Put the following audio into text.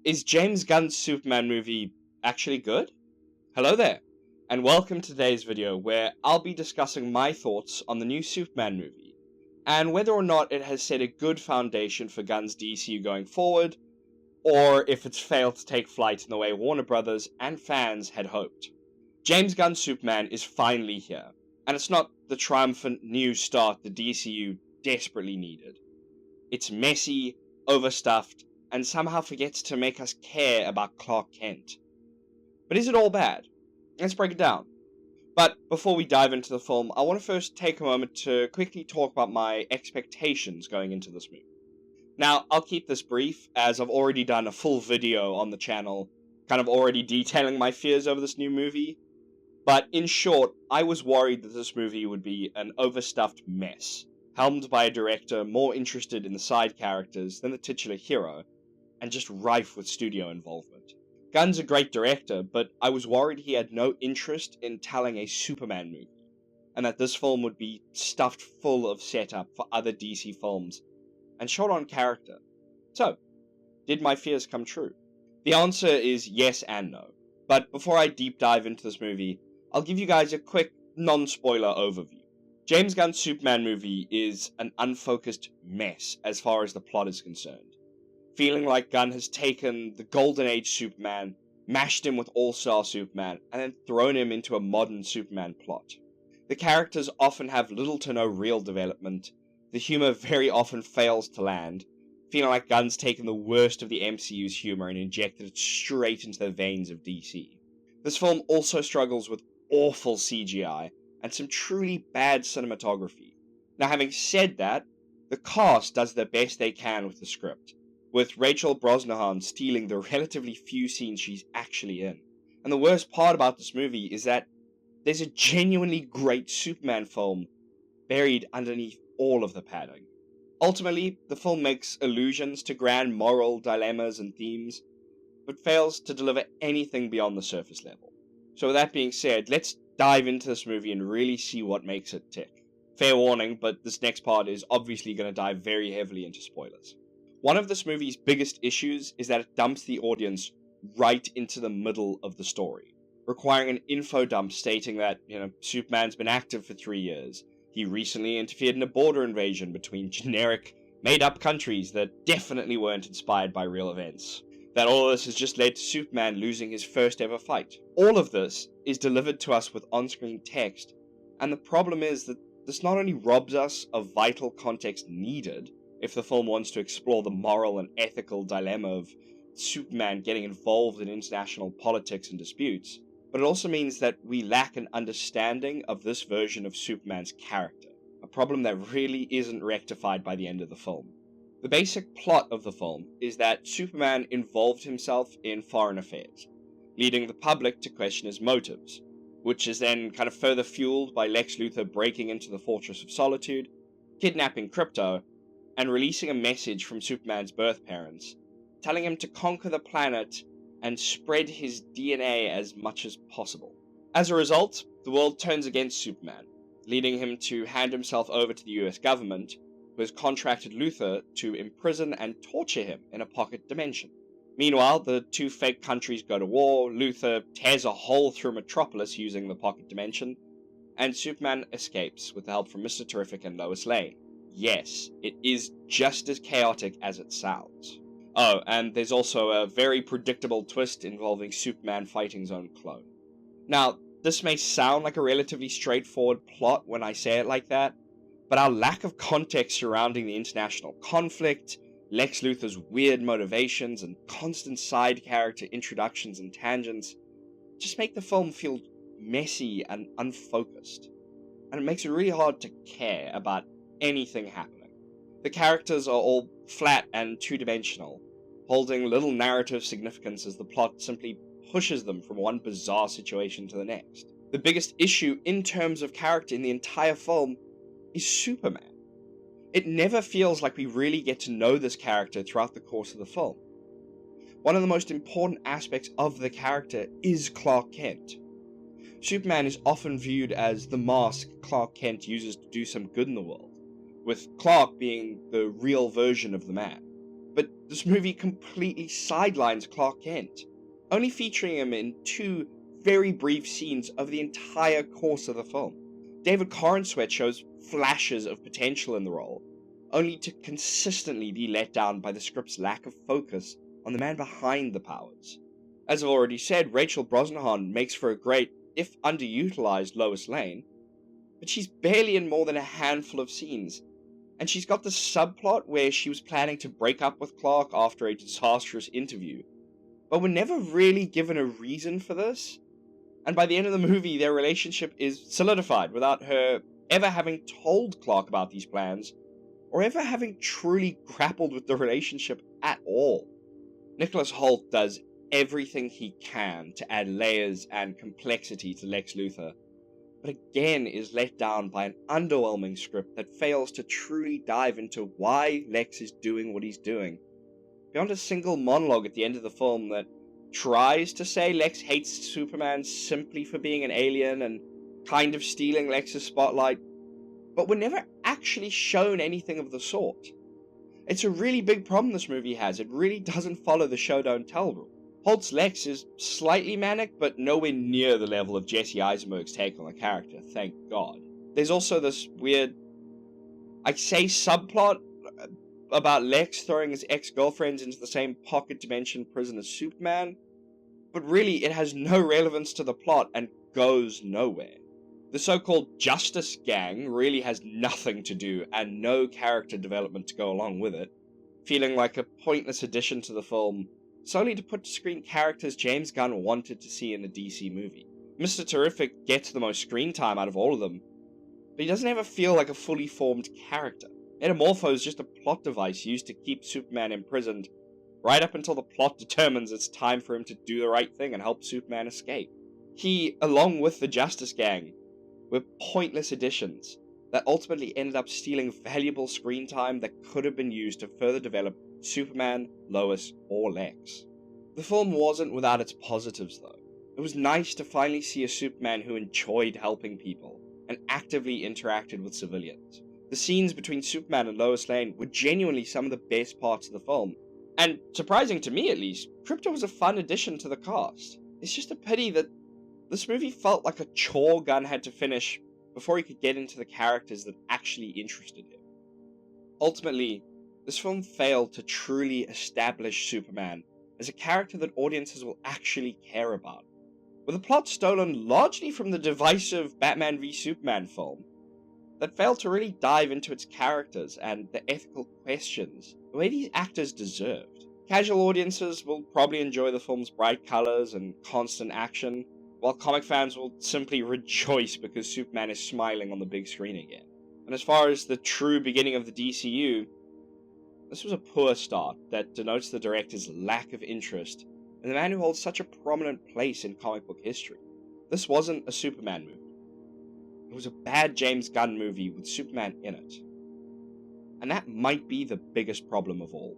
Is James Gunn's Superman movie actually good? Hello there, and welcome to today's video where I'll be discussing my thoughts on the new Superman movie, and whether or not it has set a good foundation for Gunn's DCU going forward, or if it's failed to take flight in the way Warner Brothers and fans had hoped. James Gunn's Superman is finally here, and it's not the triumphant new start the DCU desperately needed. It's messy, overstuffed, and somehow forgets to make us care about Clark Kent. But is it all bad? Let's break it down. But before we dive into the film, I want to first take a moment to quickly talk about my expectations going into this movie. Now, I'll keep this brief, as I've already done a full video on the channel, kind of already detailing my fears over this new movie. But in short, I was worried that this movie would be an overstuffed mess, helmed by a director more interested in the side characters than the titular hero, and just rife with studio involvement. Gunn's a great director, but I was worried he had no interest in telling a Superman movie, and that this film would be stuffed full of setup for other DC films, and short on character. So, did my fears come true? The answer is yes and no, but before I deep dive into this movie, I'll give you guys a quick, non-spoiler overview. James Gunn's Superman movie is an unfocused mess as far as the plot is concerned. Feeling like Gunn has taken the Golden Age Superman, mashed him with All-Star Superman, and then thrown him into a modern Superman plot. The characters often have little to no real development, the humor very often fails to land, feeling like Gunn's taken the worst of the MCU's humor and injected it straight into the veins of DC. This film also struggles with awful CGI, and some truly bad cinematography. Now, having said that, the cast does the best they can with the script, with Rachel Brosnahan stealing the relatively few scenes she's actually in. And the worst part about this movie is that there's a genuinely great Superman film buried underneath all of the padding. Ultimately, the film makes allusions to grand moral dilemmas and themes, but fails to deliver anything beyond the surface level. So with that being said, let's dive into this movie and really see what makes it tick. Fair warning, but this next part is obviously going to dive very heavily into spoilers. One of this movie's biggest issues is that it dumps the audience right into the middle of the story, requiring an info dump stating that, Superman's been active for 3 years. He recently interfered in a border invasion between generic, made-up countries that definitely weren't inspired by real events. That all of this has just led to Superman losing his first ever fight. All of this is delivered to us with on-screen text, and the problem is that this not only robs us of vital context needed if the film wants to explore the moral and ethical dilemma of Superman getting involved in international politics and disputes, but it also means that we lack an understanding of this version of Superman's character, a problem that really isn't rectified by the end of the film. The basic plot of the film is that Superman involved himself in foreign affairs, leading the public to question his motives, which is then kind of further fueled by Lex Luthor breaking into the Fortress of Solitude, kidnapping Krypto, and releasing a message from Superman's birth parents, telling him to conquer the planet and spread his DNA as much as possible. As a result, the world turns against Superman, leading him to hand himself over to the US government, who has contracted Luthor to imprison and torture him in a pocket dimension. Meanwhile, the two fake countries go to war, Luthor tears a hole through Metropolis using the pocket dimension, and Superman escapes with the help from Mr. Terrific and Lois Lane. Yes, it is just as chaotic as it sounds. Oh, and there's also a very predictable twist involving Superman fighting his own clone. Now, this may sound like a relatively straightforward plot when I say it like that, but our lack of context surrounding the international conflict, Lex Luthor's weird motivations, and constant side character introductions and tangents just make the film feel messy and unfocused, and it makes it really hard to care about anything happening. The characters are all flat and two-dimensional, holding little narrative significance as the plot simply pushes them from one bizarre situation to the next. The biggest issue in terms of character in the entire film is Superman. It never feels like we really get to know this character throughout the course of the film. One of the most important aspects of the character is Clark Kent. Superman is often viewed as the mask Clark Kent uses to do some good in the world, with Clark being the real version of the man. But this movie completely sidelines Clark Kent, only featuring him in 2 very brief scenes over the entire course of the film. David Corenswet shows flashes of potential in the role, only to consistently be let down by the script's lack of focus on the man behind the powers. As I've already said, Rachel Brosnahan makes for a great, if underutilized, Lois Lane, but she's barely in more than a handful of scenes, and she's got this subplot where she was planning to break up with Clark after a disastrous interview, but we're never really given a reason for this, and by the end of the movie their relationship is solidified without her ever having told Clark about these plans, or ever having truly grappled with the relationship at all. Nicholas Hoult does everything he can to add layers and complexity to Lex Luthor, but again is let down by an underwhelming script that fails to truly dive into why Lex is doing what he's doing, beyond a single monologue at the end of the film that tries to say Lex hates Superman simply for being an alien and kind of stealing Lex's spotlight, but we're never actually shown anything of the sort. It's a really big problem this movie has. It really doesn't follow the show don't tell rule. Holt's Lex is slightly manic, but nowhere near the level of Jesse Eisenberg's take on the character, thank God. There's also this weird, I'd say, subplot about Lex throwing his ex-girlfriends into the same pocket dimension prison as Superman, but really it has no relevance to the plot and goes nowhere. The so-called Justice Gang really has nothing to do and no character development to go along with it, feeling like a pointless addition to the film, solely to put to screen characters James Gunn wanted to see in a DC movie. Mr. Terrific gets the most screen time out of all of them, but he doesn't ever feel like a fully formed character. Metamorpho is just a plot device used to keep Superman imprisoned, right up until the plot determines it's time for him to do the right thing and help Superman escape. He, along with the Justice Gang, were pointless additions that ultimately ended up stealing valuable screen time that could have been used to further develop Superman, Lois, or Lex. The film wasn't without its positives though. It was nice to finally see a Superman who enjoyed helping people and actively interacted with civilians. The scenes between Superman and Lois Lane were genuinely some of the best parts of the film, and surprising to me at least, Krypto was a fun addition to the cast. It's just a pity that this movie felt like a chore Gunn had to finish before he could get into the characters that actually interested him. Ultimately, this film failed to truly establish Superman as a character that audiences will actually care about. With a plot stolen largely from the divisive Batman v Superman film, that failed to really dive into its characters and the ethical questions the way these actors deserved. Casual audiences will probably enjoy the film's bright colors and constant action, while comic fans will simply rejoice because Superman is smiling on the big screen again. And as far as the true beginning of the DCU, this was a poor start that denotes the director's lack of interest in the man who holds such a prominent place in comic book history. This wasn't a Superman movie. It was a bad James Gunn movie with Superman in it. And that might be the biggest problem of all.